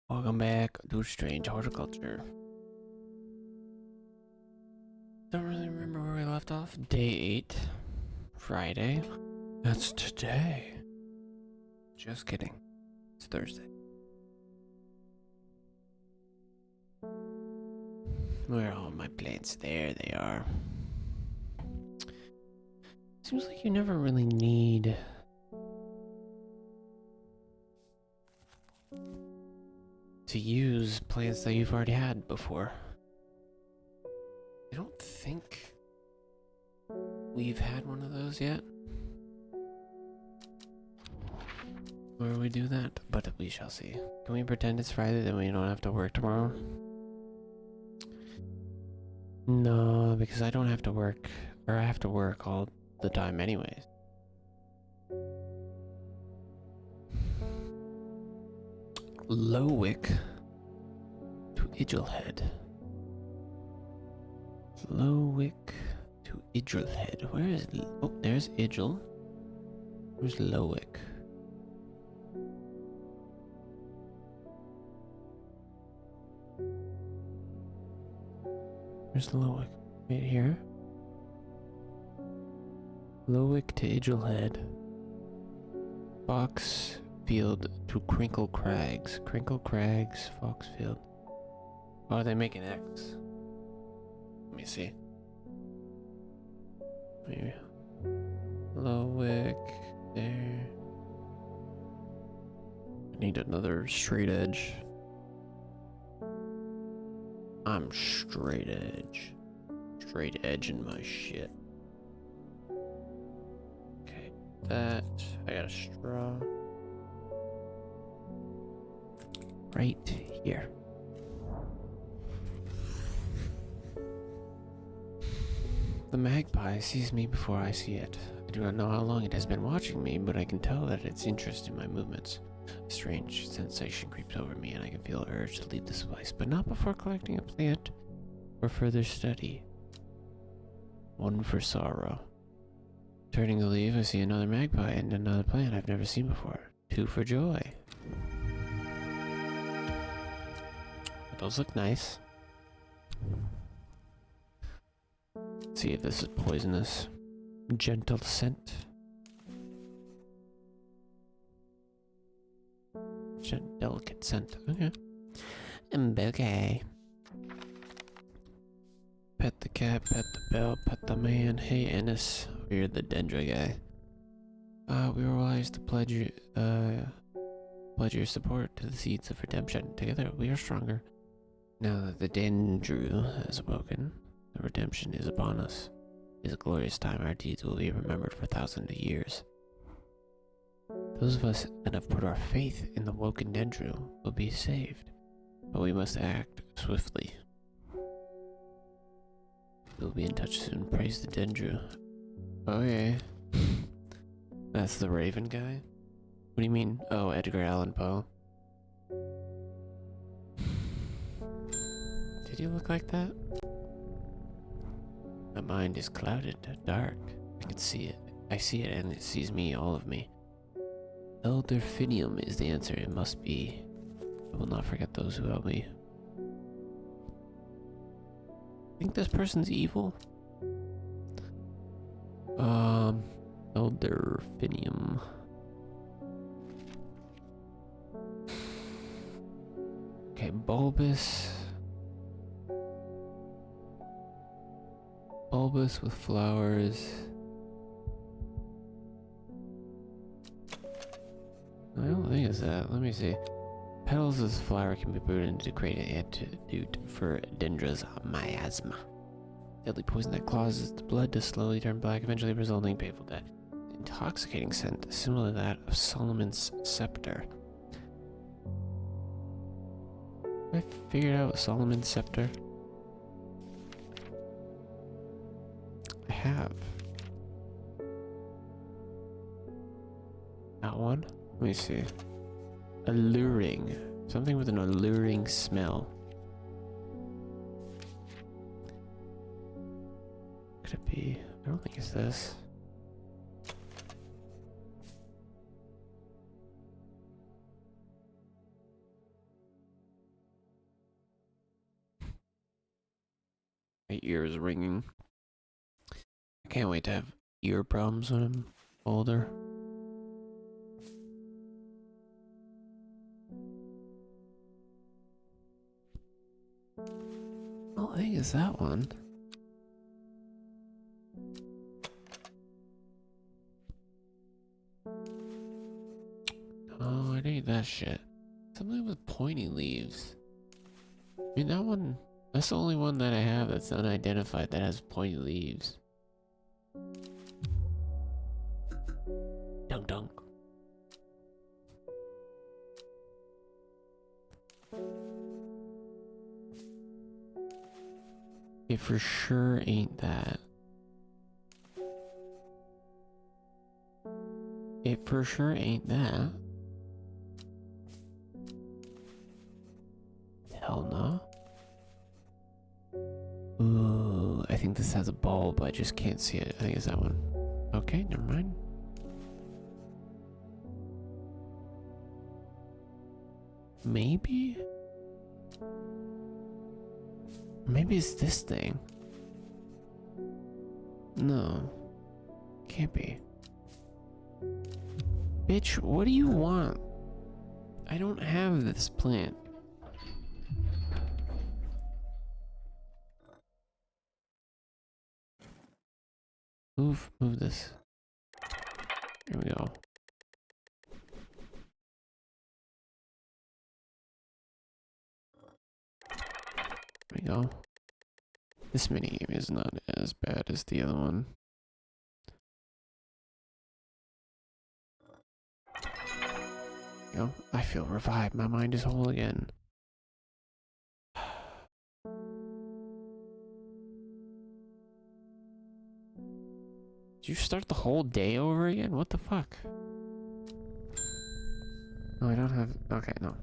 Welcome back to Strange Horticulture. Don't really remember where we left off. Day 8, Friday. That's today. Just kidding. It's Thursday. Where are all my plants? There they are. Seems like you never really need to use plants that you've already had before. I don't think we've had one of those yet. Where we do that, but we shall see. Can we pretend it's Friday, then we don't have to work tomorrow? No, because I don't have to work, or I have to work all the time anyways. Lowick to Idlehead. Lowick to Idlehead. Where is... Oh, there's Idle. Where's Lowick? Where's Lowick? Right here. Lowick to Idlehead. Foxfield to Crinkle Crags. Crinkle Crags, Foxfield. Oh, they make an X. Let me see. Maybe. Lowick there. I need another straight edge. I'm straight edge. Straight edge in my shit. Okay, that. I got a straw. Right here. The magpie sees me before I see it. I do not know how long it has been watching me, but I can tell that it's interested in my movements. A strange sensation creeps over me, and I can feel an urge to leave this place, but not before collecting a plant for further study. One for sorrow. Turning to leave, I see another magpie and another plant I've never seen before. Two for joy. Those look nice. Let's see if this is poisonous. Gentle scent. Delicate scent. Okay. Okay. Pet the cat, pet the bell, pet the man. Hey, Ennis. You're the Dendra guy. We were wise to pledge your support to the seeds of redemption. Together, we are stronger. Now that the Dendru has awoken, the redemption is upon us. It is a glorious time. Our deeds will be remembered for thousands of years. Those of us that have put our faith in the woken Dendru will be saved, but we must act swiftly. We'll be in touch soon. Praise the Dendru. Okay. That's the Raven guy? What do you mean? Oh, Edgar Allan Poe. Did he look like that? My mind is clouded, dark. I can see it. I see it and it sees me, all of me. Elder Finium is the answer. It must be. I will not forget those who help me. I think this person's evil. Elder Finium. Okay, bulbous. Bulbous with flowers. I don't think it's that. Let me see. Petals of the flower can be brewed to create an antidote for Dendra's miasma. Deadly poison that causes the blood to slowly turn black, eventually resulting in painful death. Intoxicating scent, similar to that of Solomon's scepter. Have I figured out Solomon's scepter? I have. That one? Let me see. Alluring. Something with an alluring smell. Could it be? I don't think it's this. My ears ringing. I can't wait to have ear problems when I'm older. Oh, I think it's that one. Oh, I need that shit. Something with pointy leaves. I mean, that one, that's the only one that I have that's unidentified that has pointy leaves. Dunk dunk. It for sure ain't that. It for sure ain't that. Hell no. Ooh, I think this has a bulb, I just can't see it. I think it's that one. Okay, never mind. Maybe? Maybe it's this thing. No. Can't be. Bitch, what do you want? I don't have this plant. Move this. Here we go. There we go. This minigame is not as bad as the other one. You know, I feel revived. My mind is whole again. Did you start the whole day over again? What the fuck? No, I don't have... Okay, no.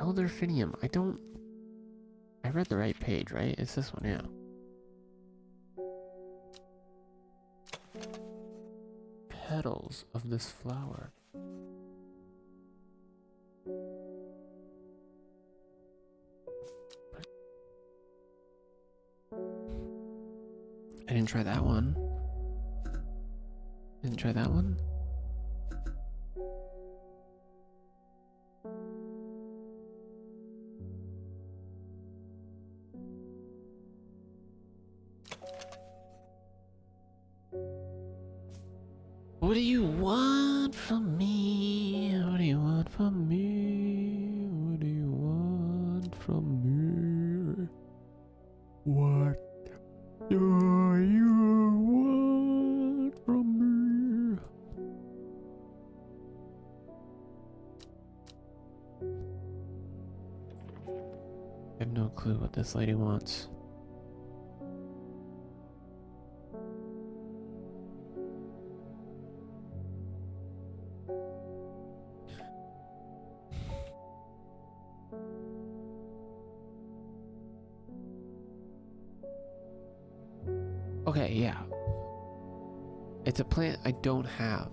Elderfinium. I don't... I read the right page, right? It's this one, yeah. Petals of this flower. I didn't try that one. Didn't try that one. What do you want from me? What do you want from me? What do you want from me? What do you want from me? I have no clue what this lady wants. Okay, yeah. It's a plant I don't have.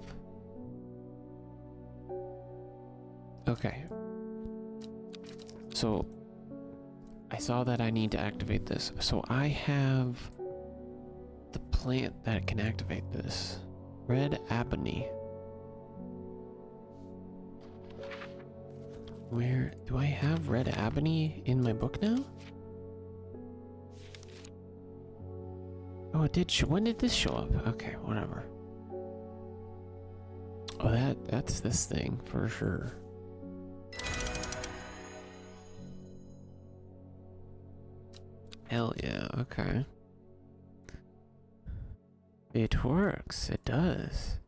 Okay. So, I saw that I need to activate this. So I have the plant that can activate this. Red ebony. Where do I have red ebony in my book now? Oh, it did show. When did this show up? Okay, whatever. Oh, that's this thing for sure. Hell yeah, okay. It works, it does.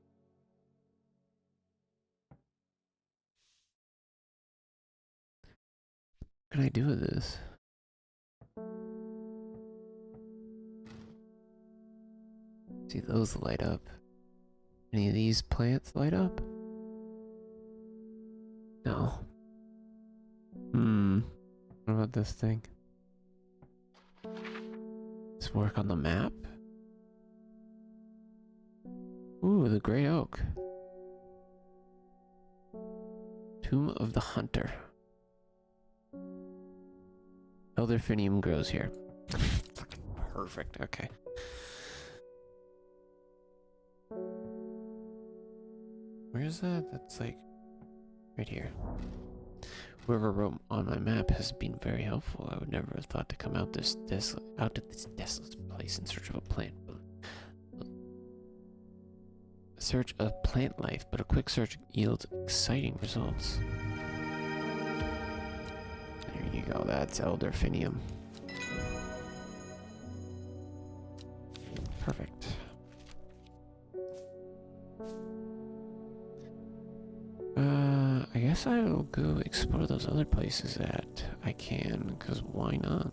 What can I do with this? See, those light up. Any of these plants light up? No. What about this thing? Let's work on the map. Ooh, the gray oak. Tomb of the Hunter. Elderfinium grows here. Fucking perfect. Okay. Where is that? That's like right here. Whoever wrote on my map has been very helpful. I would never have thought to come out to this desolate place in search of a plant. Search of plant life, but a quick search yields exciting results. There you go. That's Elderfinium. Perfect. I guess I will go explore those other places that I can, because why not?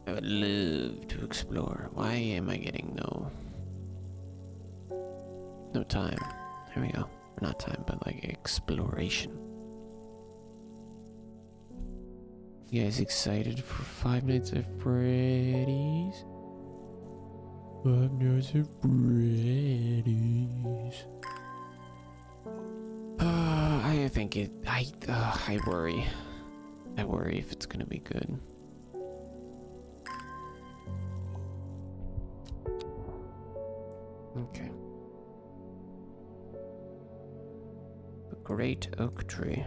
I would love to explore. Why am I getting no time? Here we go. Or not time, but like exploration. You guys excited for Five Nights at Freddy's? Five Nights at Freddy's. I think it. I worry. I worry if it's gonna be good. Okay. The great oak tree.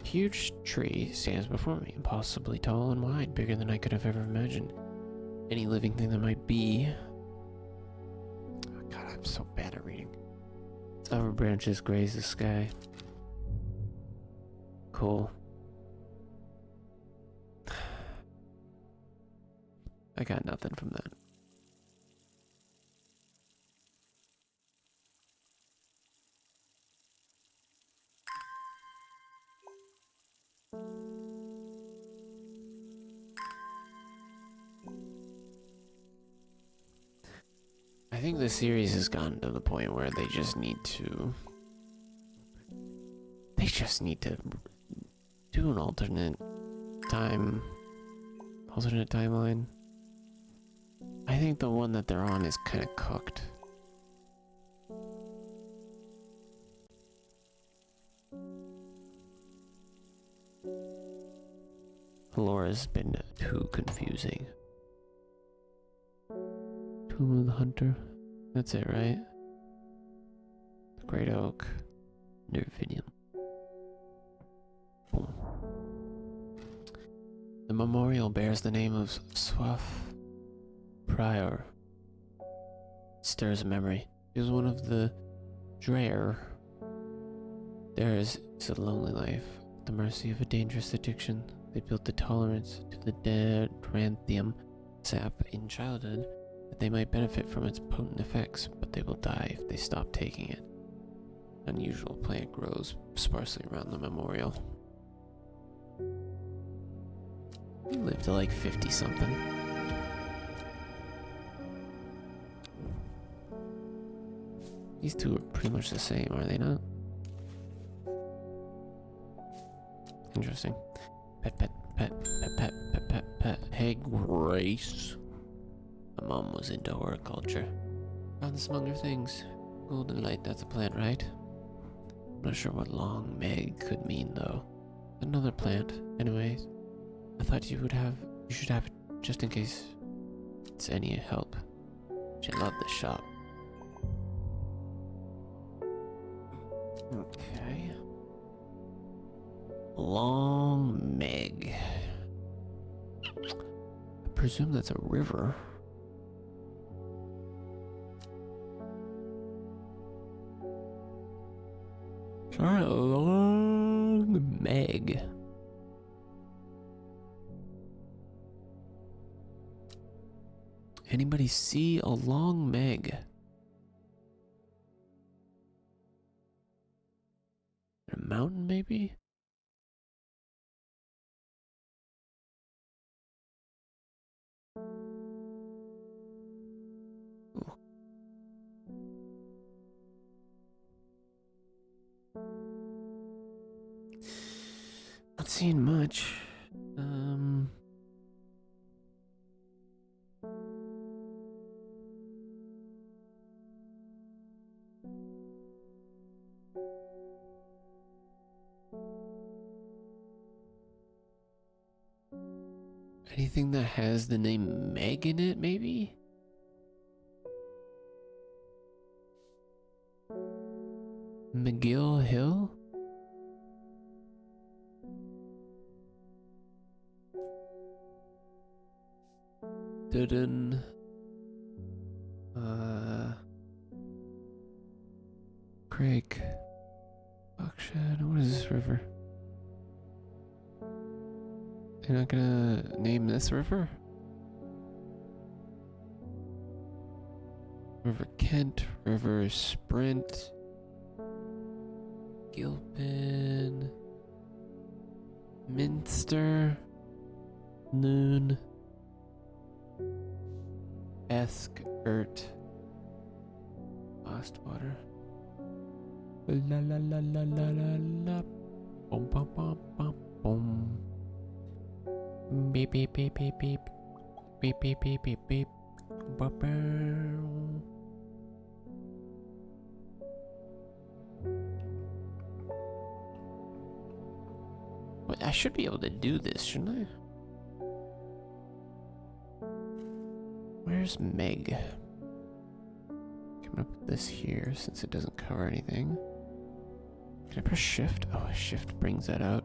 Huge tree stands before me, impossibly tall and wide, bigger than I could have ever imagined. Any living thing that might be. Oh God, I'm so bad at reading. Its upper branches graze the sky. Cool. I got nothing from that. I think the series has gotten to the point where they just need to do an alternate timeline. I think the one that they're on is kind of cooked. Laura's been too confusing. Tomb of the Hunter. That's it, right? The Great Oak. Nervinium. Boom. The memorial bears the name of Swaff Prior. It stirs a memory. He was one of the Dreyer. Theirs is a lonely life, at the mercy of a dangerous addiction. They built the tolerance to the Deranthium sap in childhood that they might benefit from its potent effects, but they will die if they stop taking it. An unusual plant grows sparsely around the memorial. He lived to like 50 something. These two are pretty much the same, are they not? Interesting. Pet, pet, pet, pet, pet, pet, pet, pet. Hey, Grace. My mom was into horticulture. Found this among her things. Golden light, that's a plant, right? I'm not sure what long Meg could mean, though. Another plant. Anyways, I thought you should have it just in case it's any help. She loved the shop. Okay. Long Meg. I presume that's a river. Sorry, Long Meg. Anybody see a long Meg? A mountain, maybe? Ooh. Not seeing much. Anything that has the name Meg in it, maybe? McGill Hill? Dudden. Craig. Buckshot. What is this river? You're not gonna name this river? River Kent, River Sprint, Gilpin, Minster, Noon, Ert, Ostwater. La la la la la la la. Boom bum bum bum boom. Beep beep beep beep beep. Beep beep beep beep beep. Ba-bow. But I should be able to do this, shouldn't I? Where's Meg? I'm gonna put this here since it doesn't cover anything. Can I press shift? Oh, shift brings that out.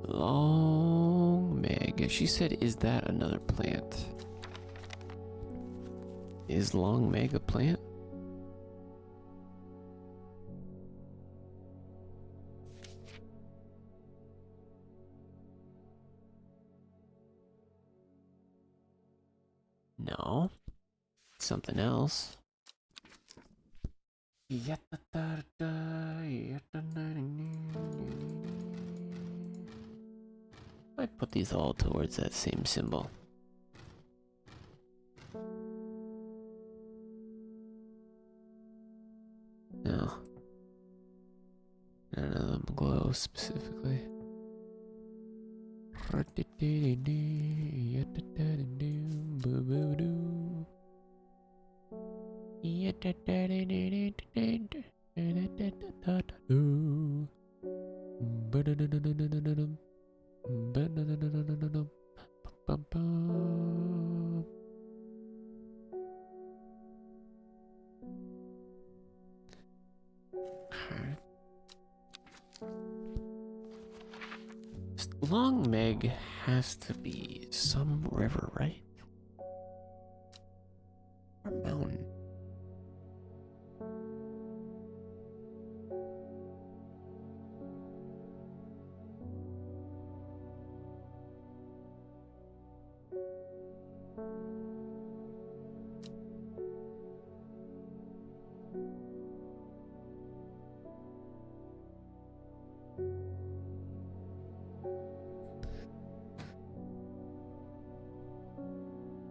Long Meg. She said, is that another plant? Is Long Meg a plant? No. Something else. I put these all towards that same symbol. No. None of them glow specifically. Long Meg has to be some river, right? Or mountain.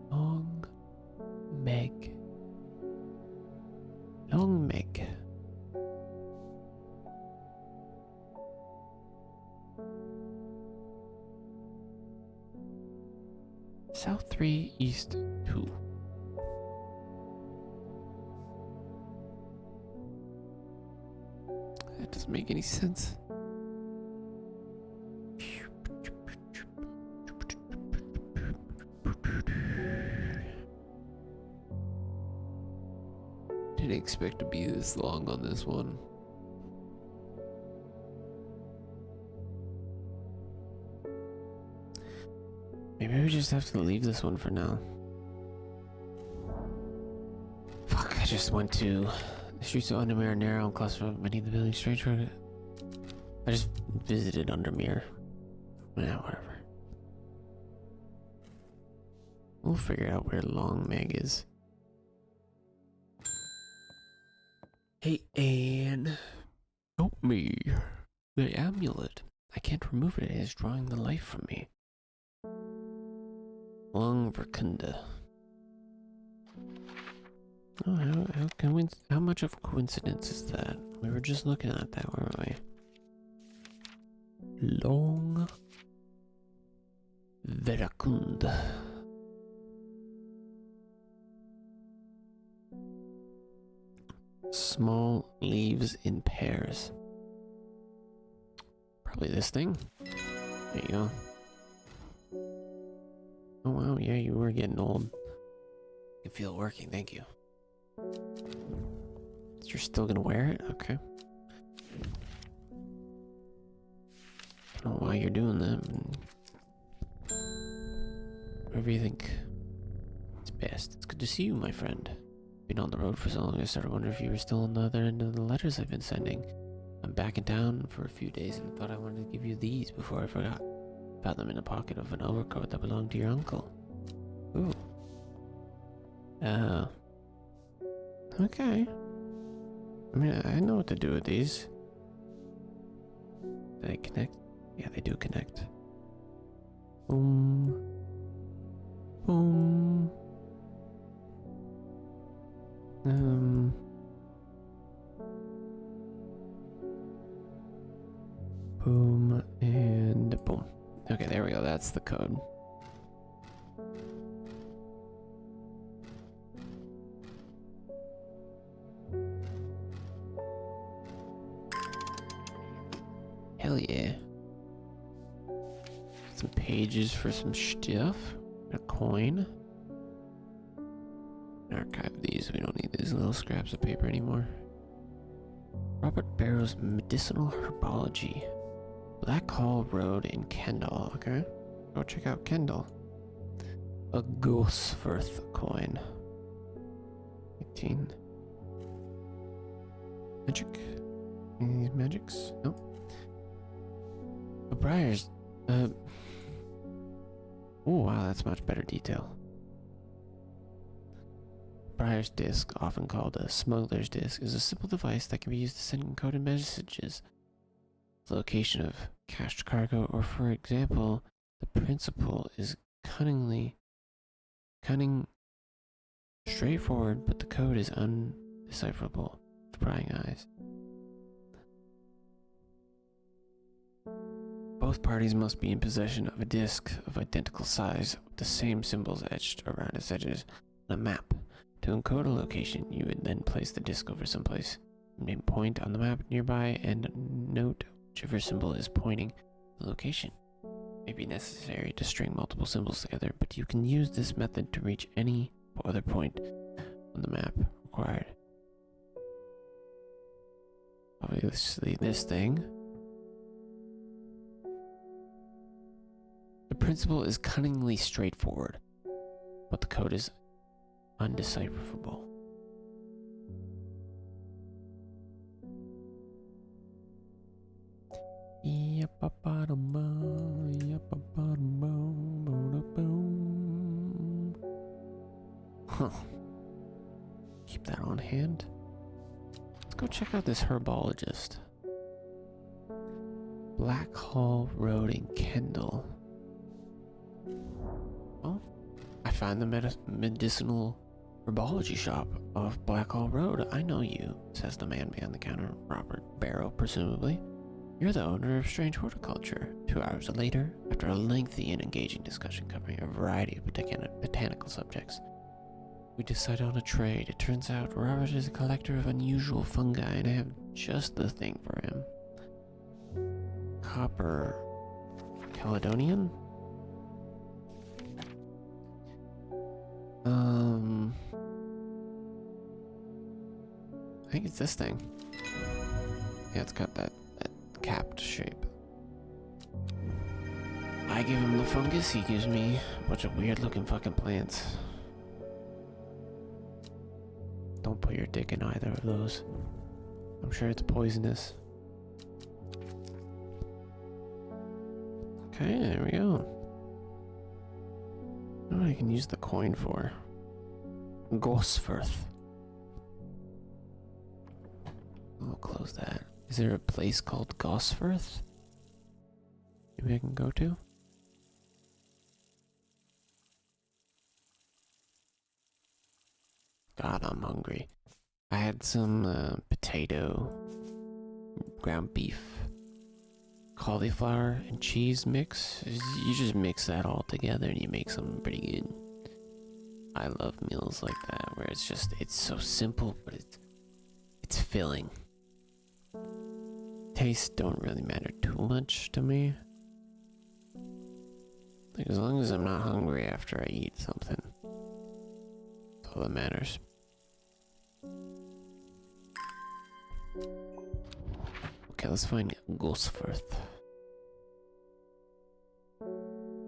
Long Meg. Long Meg. South 3, East 2. That doesn't make any sense. Didn't expect to be this long on this one. Maybe we just have to leave this one for now. Fuck, I just went to the streets of Undermere, narrow and cluster beneath the building straight toward it. I just visited Undermere. Yeah, whatever. We'll figure out where Long Meg is. Hey, Anne. Help me. The amulet. I can't remove it. It is drawing the life from me. Long Verkunda. Oh, how much of a coincidence is that? We were just looking at that, weren't we? Long Verkunda. Small leaves in pairs. Probably this thing. There you go. Oh wow, yeah, you were getting old. I can feel it working, thank you. You're still gonna wear it? Okay. I don't know why you're doing that. Whatever you think is best. It's good to see you, my friend. Been on the road for so long, I started wondering if you were still on the other end of the letters I've been sending. I'm back in town for a few days and thought I wanted to give you these before I forgot. Found them in the pocket of an overcoat that belonged to your uncle. Ooh. Okay. I mean, I know what to do with these. Do they connect? Yeah, they do connect. Boom. Boom. Boom and boom. Okay, there we go. That's the code. Hell yeah. Some pages for some stuff. A coin. Archive these. We don't need these little scraps of paper anymore. Robert Barrow's Medicinal Herbology. Black Hall Road in Kendall. Okay. Go check out Kendall. A Gosforth coin. 18. Magic? Any magics? Nope. A Briar's. Oh wow, that's much better detail. Briar's disc, often called a smuggler's disc, is a simple device that can be used to send encoded messages. The location of cached cargo, or for example, the principle is cunning, straightforward, but the code is undecipherable to prying eyes. Both parties must be in possession of a disc of identical size with the same symbols etched around its edges on a map. To encode a location, you would then place the disc over someplace, name point on the map nearby, and note whichever symbol is pointing the location. It may be necessary to string multiple symbols together, but you can use this method to reach any other point on the map required. Obviously this thing. The principle is cunningly straightforward, but the code is undecipherable. Huh. Keep that on hand. Let's go check out this herbologist. Black Hall Road in Kendall. Oh, I found the medicinal herbology shop off Black Hall Road. I know you, says the man behind the counter, Robert Barrow, presumably. You're the owner of Strange Horticulture. 2 hours later, after a lengthy and engaging discussion covering a variety of botanical subjects, we decide on a trade. It turns out Robert is a collector of unusual fungi, and I have just the thing for him. Copper Caledonian? I think it's this thing. Yeah, it's got that capped shape. I give him the fungus, he gives me a bunch of weird looking fucking plants. Don't put your dick in either of those. I'm sure it's poisonous. Okay, there we go. What I can use the coin for? Gosforth. I'll close that. Is there a place called Gosforth? Maybe I can go to? God, I'm hungry. I had some potato, ground beef, cauliflower, and cheese mix. You just mix that all together and you make something pretty good. I love meals like that, where it's so simple, but it's filling. Tastes don't really matter too much to me. Like, as long as I'm not hungry after I eat something. That's all that matters. Okay, let's find Gosforth.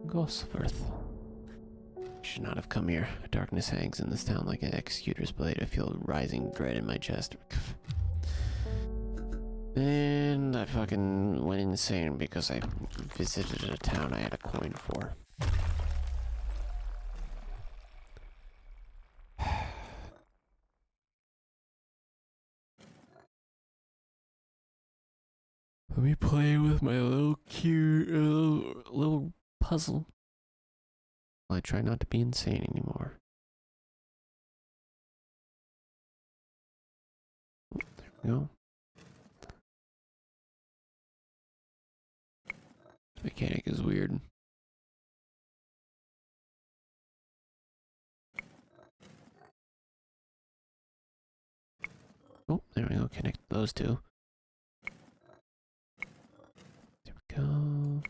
Gosforth. Should not have come here. Darkness hangs in this town like an executor's blade. I feel rising dread in my chest. And I fucking went insane because I visited a town I had a coin for. Let me play with my little cute little puzzle. I try not to be insane anymore. There we go. This mechanic is weird. Oh, there we go. Connect those two. There we go.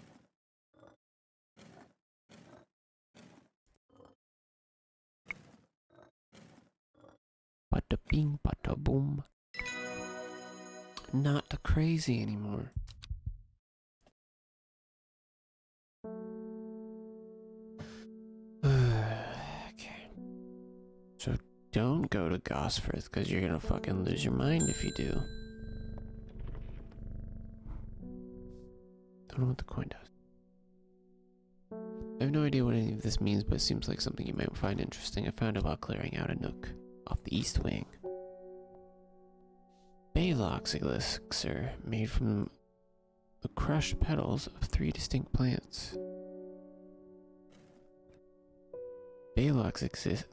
Bada bing, bada boom. Not crazy anymore. Okay. So don't go to Gosforth, because you're gonna fucking lose your mind if you do. Don't know what the coin does. I have no idea what any of this means, but it seems like something you might find interesting. I found it while clearing out a nook off the east wing. Baylock's elixir, made from the crushed petals of 3 distinct plants. Baylock's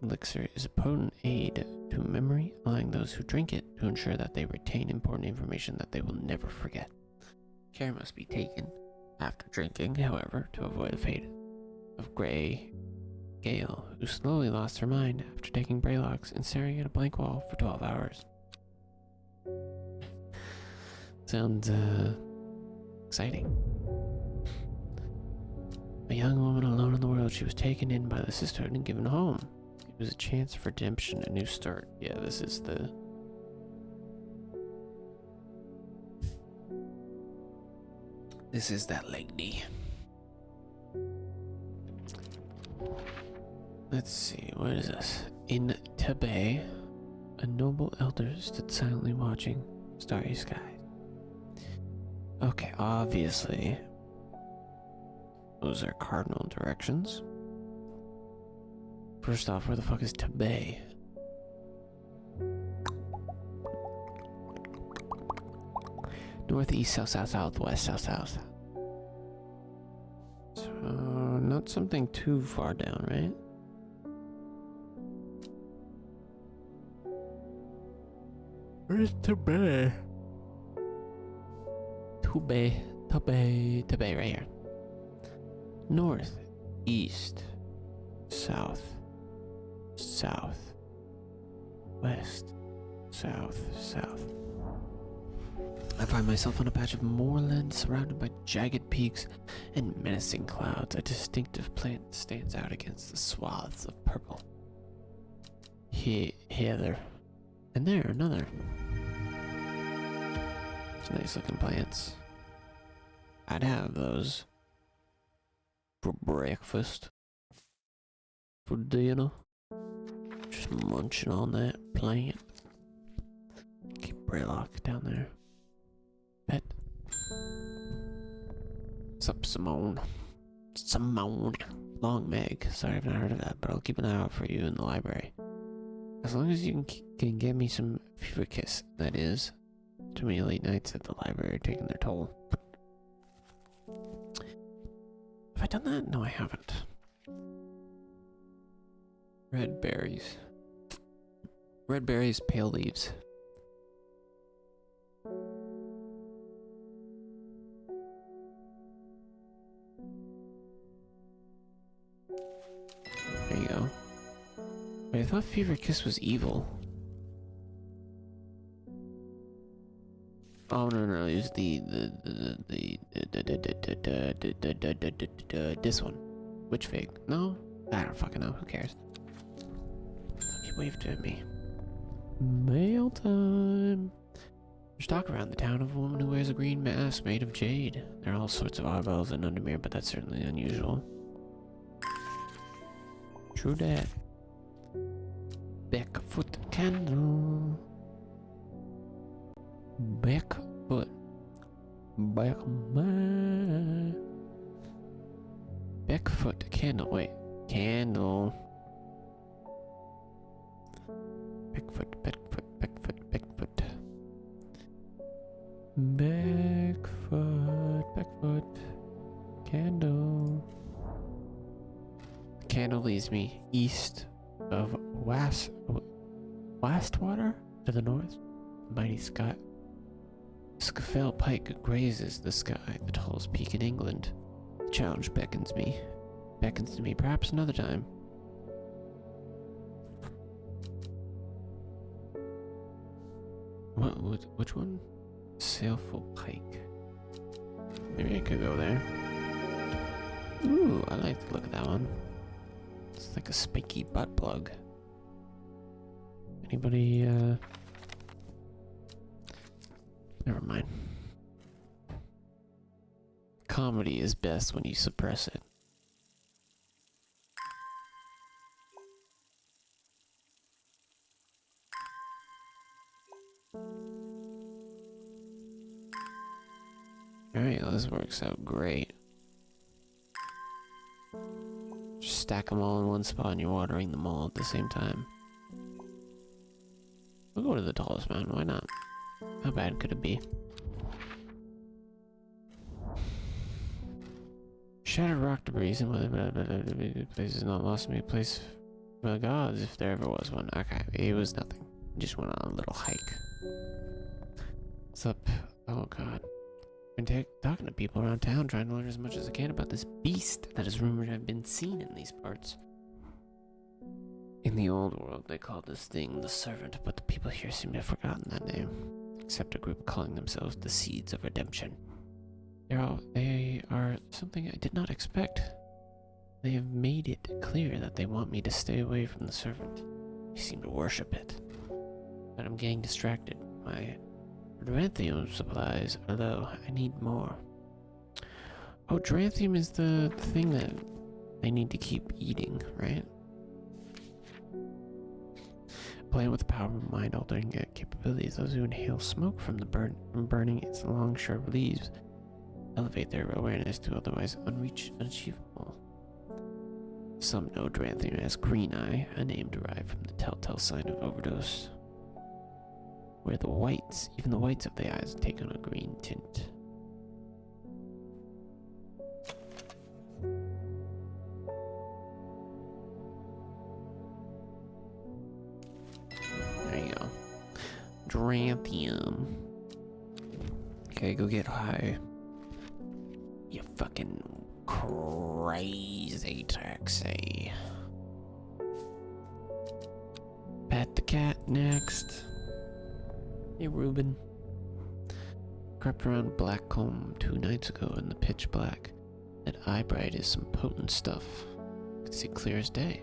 elixir is a potent aid to memory, allowing those who drink it to ensure that they retain important information that they will never forget. Care must be taken after drinking, however, to avoid the fate of Grey Gale, who slowly lost her mind after taking Braylock's and staring at a blank wall for 12 hours. Sounds, exciting. A young woman alone in the world, she was taken in by the sisterhood and given home. It was a chance for redemption, a new start. Yeah, this is the... This is that lady. Let's see, what is this? In Tibet, a noble elder stood silently watching starry skies. Okay, obviously, those are cardinal directions. First off, where the fuck is Tibet? Northeast, south, south, southwest, south, south. So, not something too far down, right? Where's Tibet? Tibet, right here. North, east, south, south, west, south, south. I find myself on a patch of moorland surrounded by jagged peaks and menacing clouds. A distinctive plant stands out against the swaths of purple. Here, there, and there, another. It's nice looking plants. I'd have those for breakfast, for dinner. Just munching on that plant. Keep Braylock down there. Pet. What's up, Simone? Simone. Long Meg. Sorry, I've not heard of that, but I'll keep an eye out for you in the library. As long as you can get me some fever kiss, that is. Too many late nights at the library are taking their toll. Have I done that? No, I haven't. Red berries. Red berries, pale leaves. There you go. Wait, I thought Fever Kiss was evil. Oh no, use this one. Which fig? No, I don't fucking know. Who cares? He waved at me. Mail time. There's talk around the town of a woman who wears a green mask made of jade. There are all sorts of oddballs in Undermere, but that's certainly unusual. True that. Backfoot candle. Backfoot. Backfoot candle. Wait. Candle. Backfoot. Candle. The candle leads me east of Wastwater to the north. The mighty Scafell Pike grazes the sky, the tallest peak in England. The challenge beckons to me, perhaps another time. Which one? Sailful Pike. Maybe I could go there. Ooh, I like the look of that one. It's like a spiky butt plug. Anybody, never mind. Comedy is best when you suppress it. Alright, well, this works out great. Just stack them all in one spot and you're watering them all at the same time. We'll go to the tallest mountain, why not? How bad could it be? Shattered rock debris and whether place is not lost to me, a place for the gods if there ever was one. Okay, it was nothing. Just went on a little hike. What's up? Oh god. I've been talking to people around town, trying to learn as much as I can about this beast that is rumored to have been seen in these parts. In the old world, they called this thing the Servant, but the people here seem to have forgotten that name, except a group calling themselves the Seeds of Redemption. They are something I did not expect. They have made it clear that they want me to stay away from the Servant. They seem to worship it. But I'm getting distracted. My Dranthium supplies are low. I need more. Oh, Dranthium is the thing that I need to keep eating, right? Playing with the power of mind-altering capabilities, those who inhale smoke from burning its long, sharp leaves elevate their awareness to otherwise unachievable. Some know Dranthium as Green Eye, a name derived from the telltale sign of overdose, where the whites, even the whites of the eyes, take on a green tint. There you go. Dranthium. Okay, go get high. You fucking crazy taxi. Pat the cat next. Hey, Ruben. Crept around Blackcomb 2 nights ago in the pitch black. That eye bright is some potent stuff. Could see clear as day.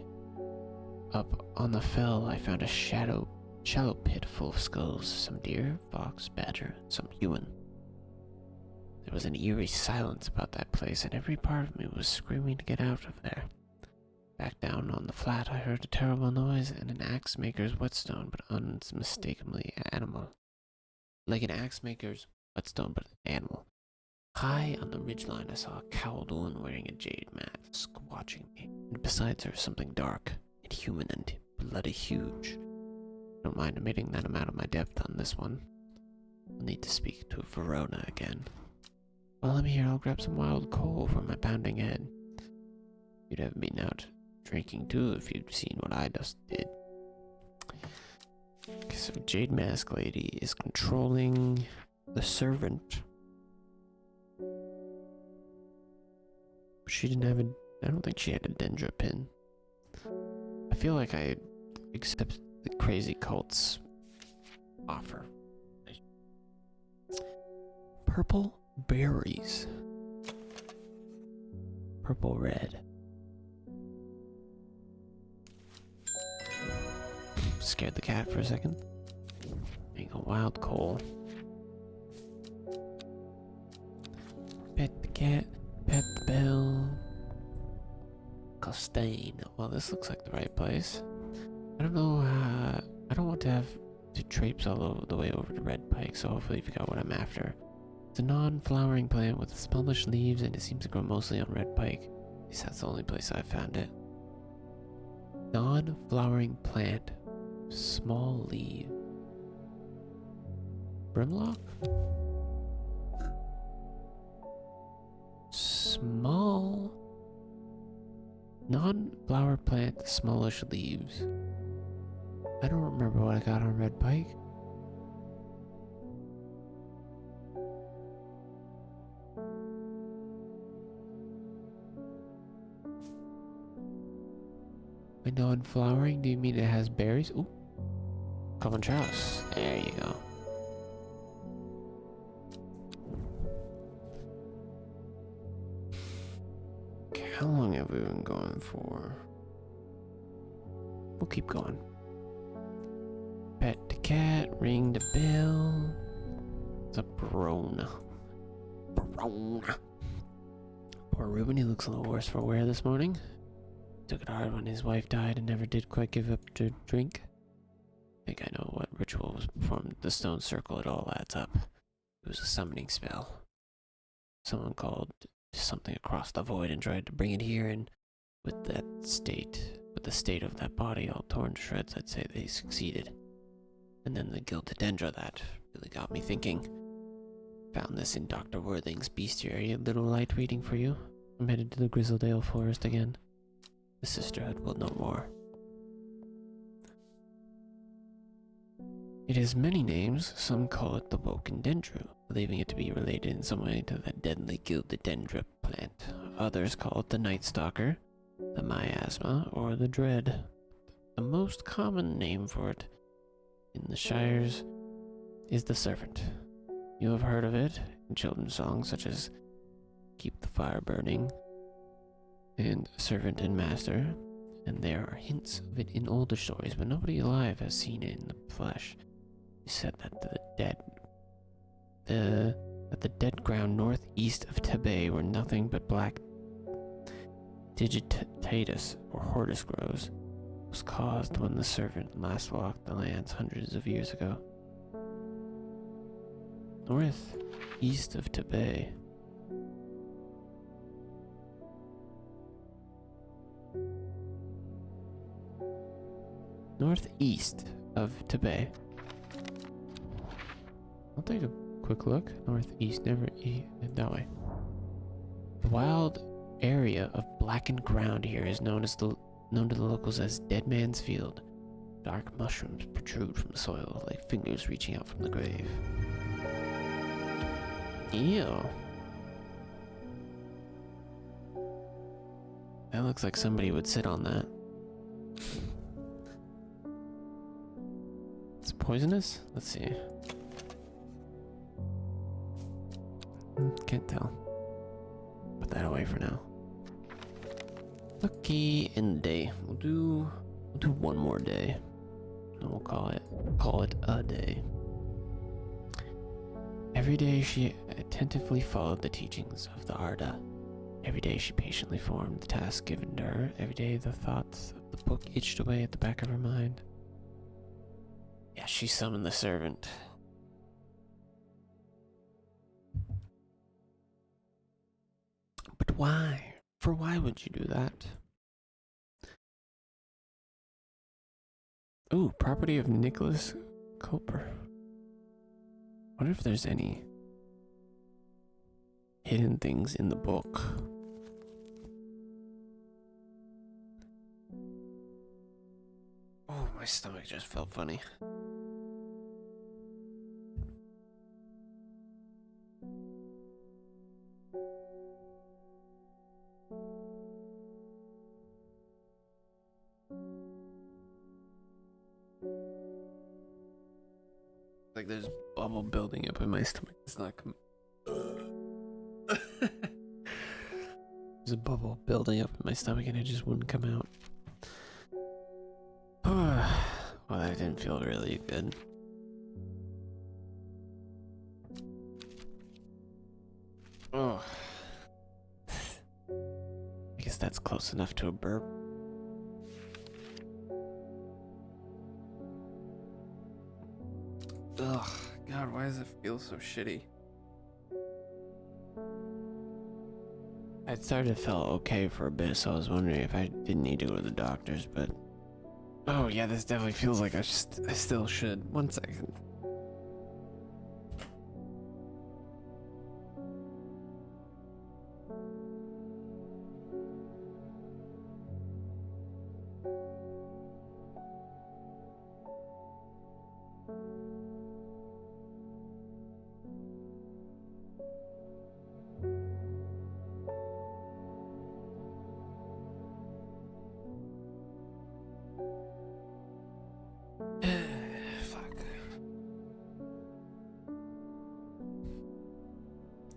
Up on the fell, I found a shallow pit full of skulls. Some deer, fox, badger, and some human. There was an eerie silence about that place, and every part of me was screaming to get out of there. Back down on the flat, I heard a terrible noise and an axe maker's whetstone, but unmistakably animal. Like an axe maker's whetstone, but an animal. High on the ridgeline, I saw a cowled woman wearing a jade mask, watching me. And besides her, something dark, inhuman, and bloody huge. Don't mind admitting that I'm out of my depth on this one. I'll need to speak to Verona again. While I'm here, I'll grab some wild coal for my pounding head. You'd have been out drinking too if you'd seen what I just did. Okay, so Jade Mask Lady is controlling the servant. She didn't have I don't think she had a Dendra pin. I feel like I accept the crazy cult's offer. Purple berries. Purple red. Scared the cat for a second. Make a wild coal. Pet the cat, pet the bell. Costain. Well, this looks like the right place. I don't know, I don't want to have to traipse all over the way over to Red Pike, so hopefully you got what I'm after. It's a non-flowering plant with smallish leaves, and it seems to grow mostly on Red Pike. At least that's the only place I've found it. Non-flowering plant. Small leaf. Brimlock? Small. Non-flower plant, smallish leaves. I don't remember what I got on Red Pike. By non-flowering, do you mean it has berries? Ooh. Common Trouse. There you go. Okay, how long have we been going for? We'll keep going. Pet the cat, ring the bell. It's a Brona. Brona. Poor Ruben, he looks a little worse for wear this morning. Took it hard when his wife died and never did quite give up to drink. I think I know what ritual was performed at the stone circle. It all adds up. It was a summoning spell. Someone called something across the void and tried to bring it here, and with the state of that body all torn to shreds, I'd say they succeeded. And then the Gildedendra, that really got me thinking. Found this in Dr. Worthing's bestiary. A little light waiting for you. I'm headed to the Grizzledale Forest again. The sisterhood will know more. It has many names. Some call it the Woken Dendru, believing it to be related in some way to the deadly Gildedendra plant. Others call it the Night Stalker, the Miasma, or the Dread. The most common name for it in the Shires is the Servant. You have heard of it in children's songs such as Keep the Fire Burning and Servant and Master, and there are hints of it in older stories, but nobody alive has seen it in the flesh. He said that the dead ground northeast of Tebet were nothing but black digitatus or hortus grows, was caused when the servant last walked the lands hundreds of years ago. Northeast of Tebet. Northeast of Tibet. I'll take a quick look. Northeast, never that way. The wild area of blackened ground here is known to the locals as Dead Man's Field. Dark mushrooms protrude from the soil like fingers reaching out from the grave. Ew. That looks like somebody would sit on that. It's poisonous? Let's see. Can't tell. Put that away for now. Lucky in the day. We'll do one more day. And we'll call it a day. Every day she attentively followed the teachings of the Arda. Every day she patiently formed the task given to her. Every day the thoughts of the book itched away at the back of her mind. Yeah, she summoned the servant. But why? For why would you do that? Ooh, property of Nicholas Culper. What if there's any hidden things in the book? Oh, my stomach just felt funny. Like there's bubble building up in my stomach. It's not There's a bubble building up in my stomach and it just wouldn't come out. Well, that didn't feel really good. Oh. I guess that's close enough to a burp. Ugh, God, why does it feel so shitty? I started to feel okay for a bit, so I was wondering if I didn't need to go to the doctor's, but... Oh yeah, this definitely feels like I still should. 1 second.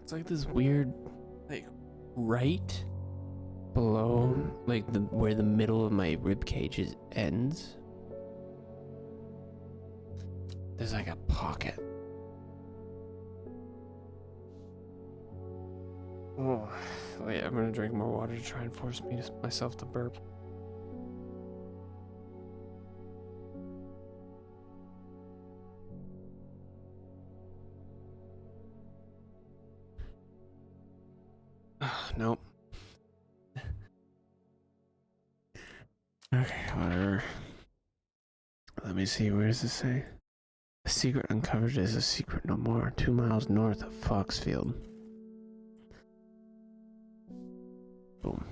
It's like this weird, like, right below, like, where the middle of my rib cage ends. There's like a pocket. Oh, wait, I'm gonna drink more water to try and force myself to burp. Nope. Okay, whatever. Let me see, where does it say? A secret uncovered is a secret no more. 2 miles north of Foxfield. Boom.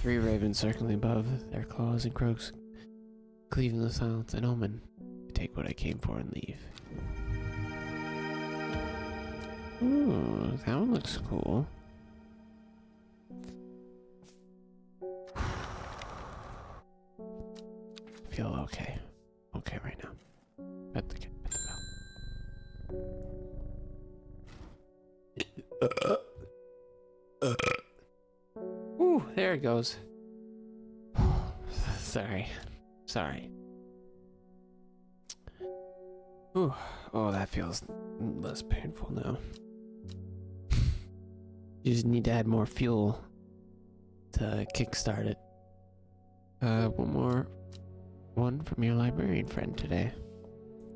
3 ravens circling above, their claws and croaks cleaving the silence. An omen. I take what I came for and leave. Ooh, that one looks cool. Feel okay. Okay right now. Pet the bell. Ooh, there it goes. Sorry. Ooh, oh, that feels less painful now. You just need to add more fuel to kickstart it. One from your librarian friend today.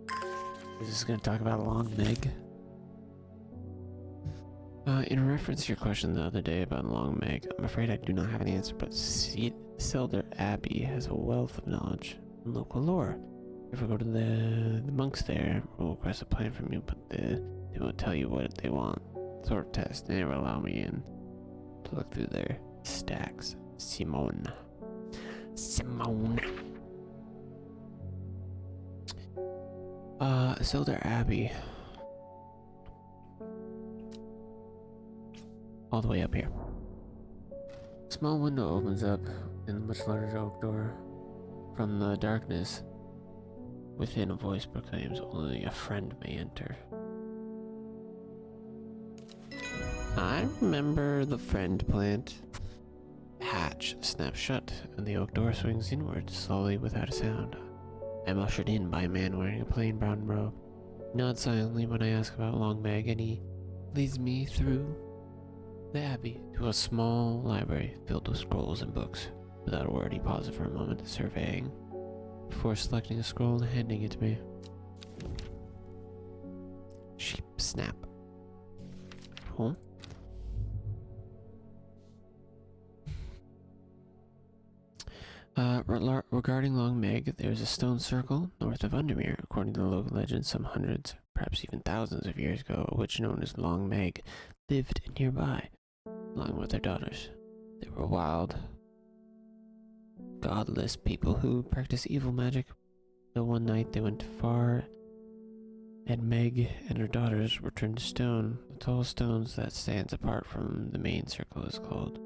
We're just gonna talk about Long Meg. In reference to your question the other day about Long Meg, I'm afraid I do not have an answer, but Selder Abbey has a wealth of knowledge and local lore. If we go to the monks there, we'll request a plan from you, but they won't tell you what they want. Sort of test, they never allow me in to look through their stacks. Simone. Selder Abbey. All the way up here. Small window opens up in a much larger oak door. From the darkness within, a voice proclaims only a friend may enter. I remember the friend plant. The hatch snaps shut and the oak door swings inward slowly without a sound. I'm ushered in by a man wearing a plain brown robe. He nods silently when I ask about Long Meg, and he leads me through the abbey to a small library filled with scrolls and books. Without a word, he pauses for a moment, surveying, before selecting a scroll and handing it to me. Sheep snap. Oh. Regarding Long Meg, there's a stone circle north of Undermere. According to the local legend, some hundreds, perhaps even thousands of years ago, a witch known as Long Meg lived nearby, along with their daughters. They were wild, godless people who practiced evil magic. Though one night they went too far, and Meg and her daughters were turned to stone. The tall stones that stands apart from the main circle is called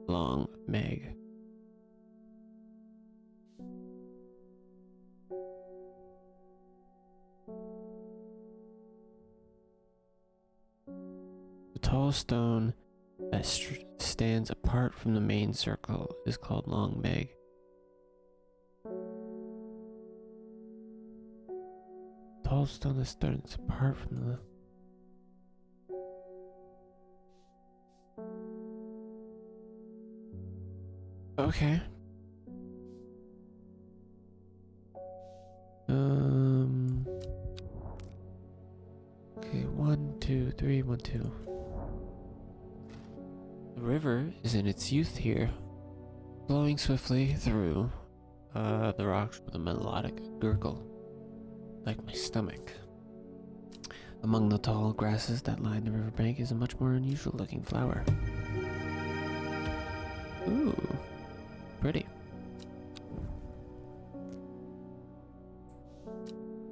Long Meg. tall stone that stands apart from the main circle is called Long Meg. Tall stone that stands apart from the... Okay. Okay, 1, 2, 3, 1, 2. The river is in its youth here, flowing swiftly through the rocks with a melodic gurgle, like my stomach. Among the tall grasses that line the riverbank is a much more unusual looking flower. Ooh, pretty.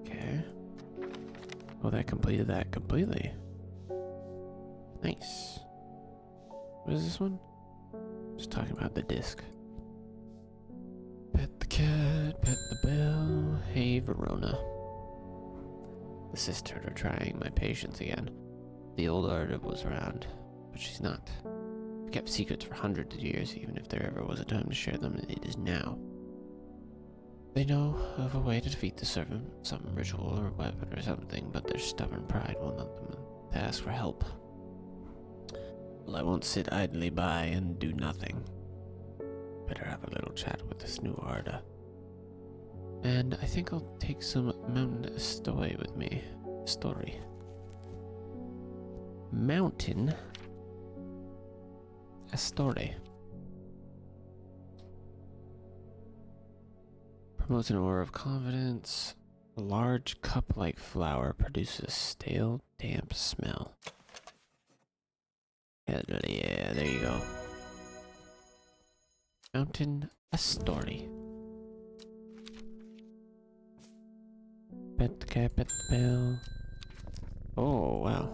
Okay. Oh, that completed that completely. Nice. What is this one? Just talking about the disc. Pet the cat, pet the bell. Hey, Verona. The sisters are trying my patience again. The old Arda was around, but she's not. I've kept secrets for hundreds of years, even if there ever was a time to share them, it is now. They know of a way to defeat the servant, some ritual or weapon or something, but their stubborn pride won't let them to ask for help. Well, I won't sit idly by and do nothing. Better have a little chat with this new Arda. And I think I'll take some Mountain Story with me. Story. Mountain Story. Promotes an aura of confidence. A large cup-like flower produces a stale, damp smell. Yeah, there you go. Mountain Story. Pet the cat, pet the bell. Oh, wow.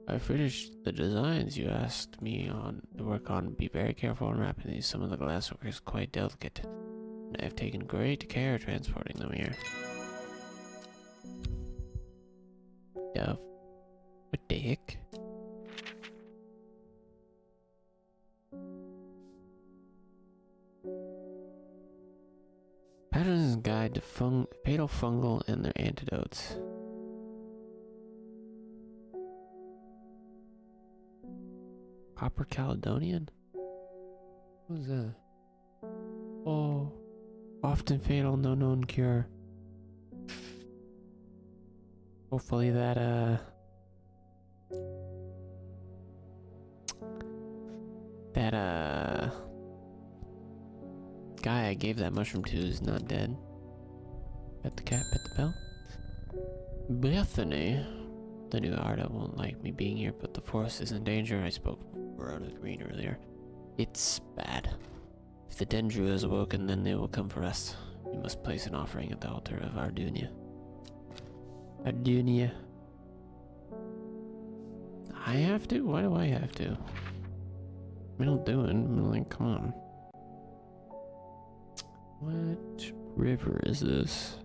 I finished the designs you asked me to work on. Be very careful unwrapping these. Some of the glasswork is quite delicate. And I have taken great care transporting them here. Yeah. What the heck? Patterson's Guide to Fatal Fungal and Their Antidotes. Copper Caledonian? What was that? Oh, often fatal, no known cure. Hopefully that guy I gave that mushroom to is not dead. Pet the cat, pet the bell. Bethany. The new Arda won't like me being here, but the forest is in danger. I spoke Verona Green earlier. It's bad. If the Dendru is awoken, then they will come for us. We must place an offering at the altar of Ardunia. Ardunia. I have to? Why do I have to? I mean, I'll do it. I'm like, come on. What river is this?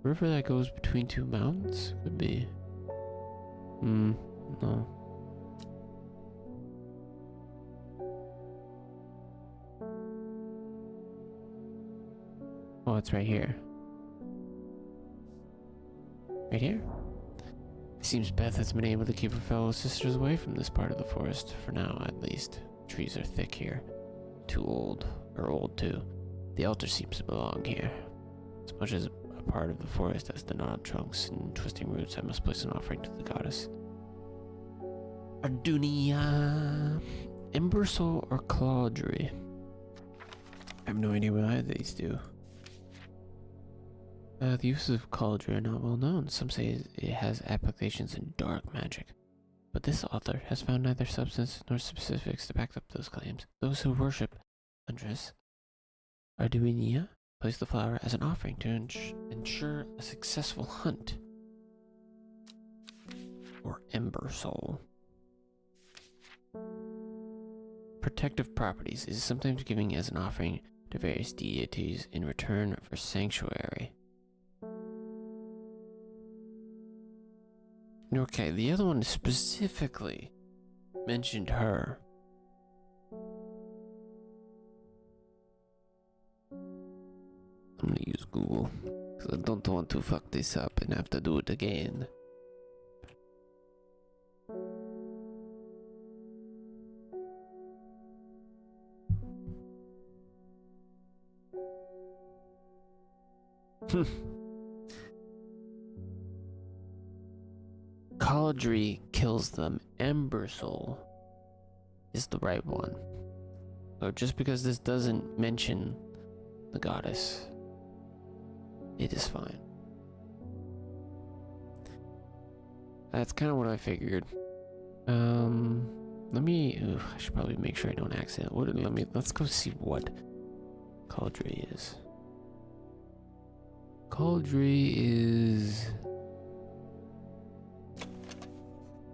River that goes between two mountains? Could be. No. Oh, it's right here. Right here? It seems Beth has been able to keep her fellow sisters away from this part of the forest, for now at least. Trees are thick here. Too old. Or old too. The altar seems to belong here. As much as a part of the forest as the gnarled trunks and twisting roots, I must place an offering to the goddess. Ardunia. Embersol or Claudry? I have no idea what either of these do. The uses of Cauldry are not well known. Some say it has applications in dark magic. But this author has found neither substance nor specifics to back up those claims. Those who worship Andres Arduinia place the flower as an offering to ensure a successful hunt. Or Ember Soul. Protective properties is sometimes given as an offering to various deities in return for sanctuary. Okay, the other one specifically mentioned her. I'm gonna use Google because I don't want to fuck this up and have to do it again. Caladry kills them. Ember Soul is the right one. So just because this doesn't mention the goddess, it is fine. That's kind of what I figured. Let me. I should probably make sure I don't accident. Let's go see what Caladry is. Caladry is.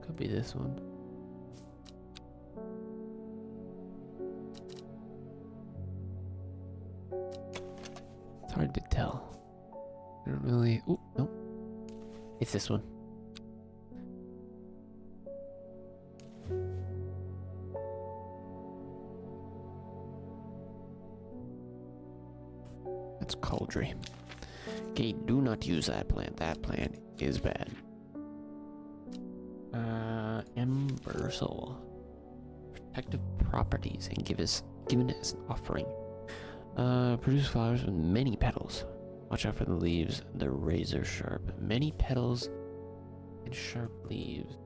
Could be this one. It's hard to tell. I don't really. Oh, no. It's this one. That's Caladry. Okay, do not use that plant. That plant is bad. Ember Soul. Protective properties and given as an offering. Produce flowers with many petals. Watch out for the leaves. They're razor sharp. Many petals and sharp leaves.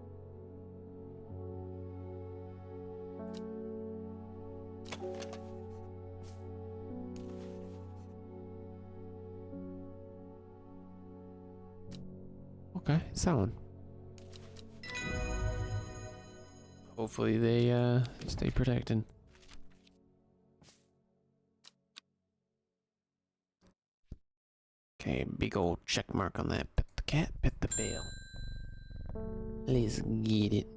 Okay, it's that one. Hopefully they stay protected. Okay, big old check mark on that. Pet the cat, pet the bale. Let's get it.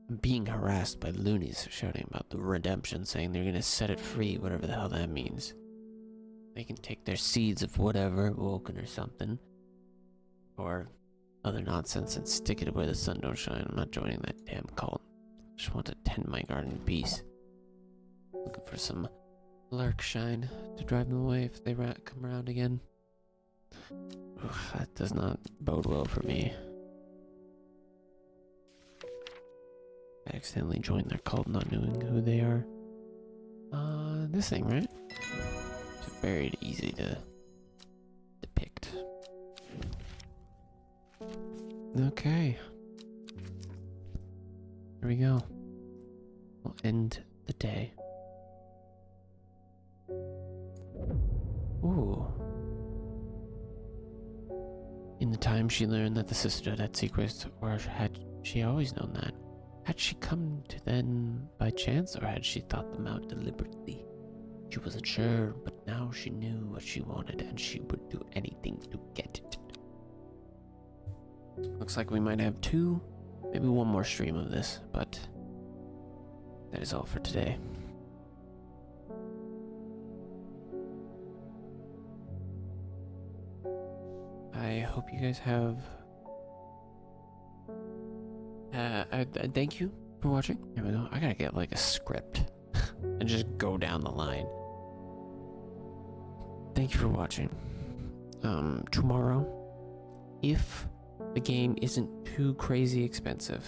I'm being harassed by loonies shouting about the redemption, saying they're gonna set it free, whatever the hell that means. They can take their seeds of whatever, Woken or something, or other nonsense, and stick it where the sun don't shine. I'm not joining that damn cult. I just want to tend my garden in peace. Looking for some lark shine to drive them away if they come around again. Ugh, that does not bode well for me. I accidentally joined their cult not knowing who they are. This thing, right? It's very easy to depict. Okay. Here we go. We'll end the day. Ooh. In the time she learned that the sisterhood had secrets, or had she always known that? Had she come to them by chance, or had she thought them out deliberately? She wasn't sure, but now she knew what she wanted, and she would do anything to get it. Looks like we might have two, maybe one more stream of this, but that is all for today. I hope you guys have... thank you for watching. Here we go. I gotta get like a script and just go down the line. Thank you for watching. Tomorrow, if the game isn't too crazy expensive,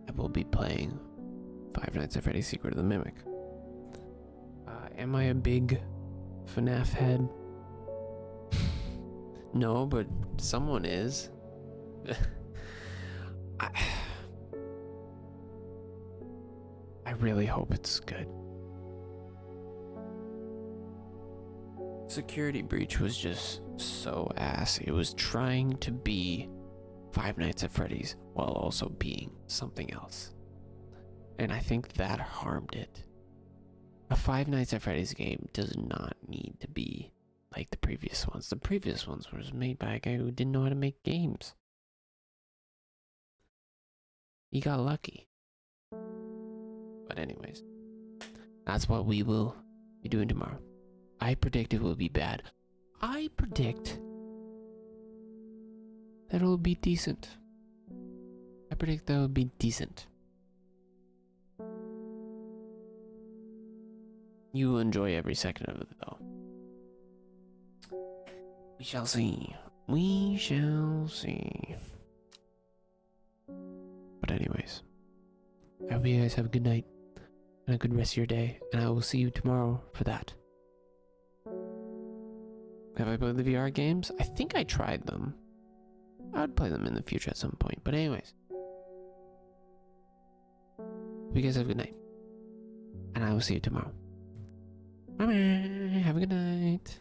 I will be playing Five Nights at Freddy's Secret of the Mimic. Am I a big FNAF head? No, but someone is. I really hope it's good. Security Breach was just so ass. It was trying to be Five Nights at Freddy's while also being something else. And I think that harmed it. A Five Nights at Freddy's game does not need to be like the previous ones. The previous ones was made by a guy who didn't know how to make games. He got lucky. But anyways, that's what we will be doing tomorrow. I predict it will be bad. I predict that'll be decent. I predict that'll be decent. You will enjoy every second of it, though. We shall see. We shall see. But anyways, I hope you guys have a good night and a good rest of your day, and I will see you tomorrow for that. Have I played the VR games? I think I tried them. I would play them in the future at some point. But anyways, hope you guys have a good night, and I will see you tomorrow. Bye bye. Have a good night.